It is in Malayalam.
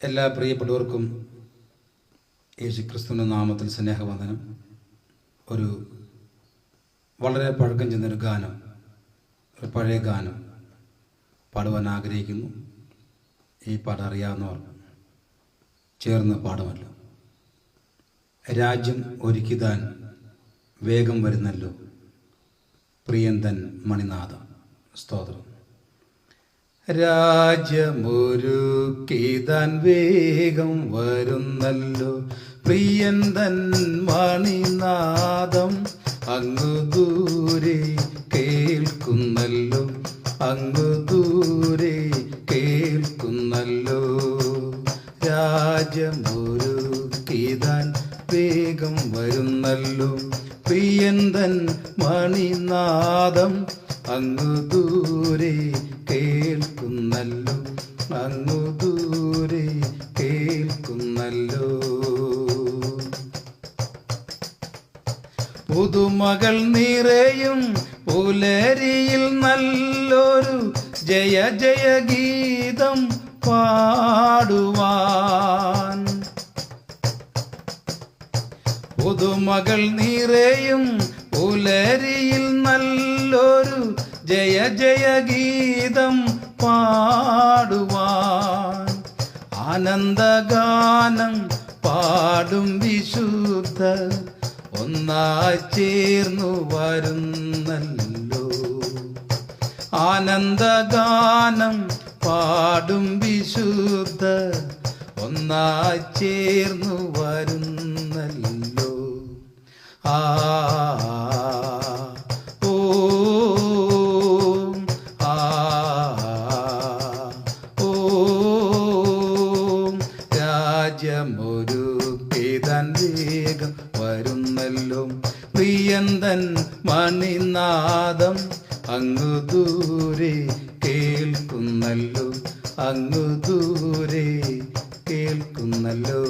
എല്ലാ പ്രിയപ്പെട്ടവർക്കും യേശുക്രിസ്തുവിൻ്റെ നാമത്തിൽ സ്നേഹവന്ദനം. ഒരു വളരെ പഴക്കം ചെന്നൊരു ഗാനം, ഒരു പഴയ ഗാനം പാടുവാൻ ആഗ്രഹിക്കുന്നു. ഈ പാട്ട് അറിയാവുന്നവർ ചേർന്ന് പാടുമല്ലോ. രാജ്യം ഒരുക്കിതാൻ വേഗം വരുന്നല്ലോ, പ്രിയന്തൻ മണിനാഥം. സ്തോത്രം. രാജ്യമൊരുക്കിതാൻ വേഗം വരുന്നല്ലോ, പ്രിയന്തൻ മണിനാദം അങ്ങു ദൂരെ കേൾക്കുന്നല്ലോ, അങ്ങു ദൂരെ കേൾക്കുന്നല്ലോ. രാജ്യമൊരുക്കിതാൻ വേഗം വരുന്നല്ലോ, പ്രിയന്തൻ മണിനാദം അങ്ങു ദൂരെ കേൾക്കുന്നല്ലോ, അങ്ങു ദൂരെ കേൾക്കുന്നല്ലോ. പുതുമകൾ നിറയും പുലരിയിൽ നല്ലൊരു ജയ ജയ ഗീതം പാടുവാൻ. പുതുമകൾ നിറയും പുലരിയിൽ നല്ലൊരു ജയ ജയ ഗീതം പാടുവാൻ. ആനന്ദഗാനം പാടും വിശുദ്ധർ ഒന്നായി ചേർന്നു വരുന്നല്ലോ. ആനന്ദഗാനം പാടും വിശുദ്ധർ ഒന്നായി ചേർന്നു വരുന്നല്ലോ. രാജ്യമൊരുക്കിതാൻ വേഗം വരുന്നല്ലോ, പ്രിയന്തൻ മണിനാദം അങ്ങു ദൂരെ കേൾക്കുന്നല്ലോ, അങ്ങു ദൂരെ കേൾക്കുന്നല്ലോ.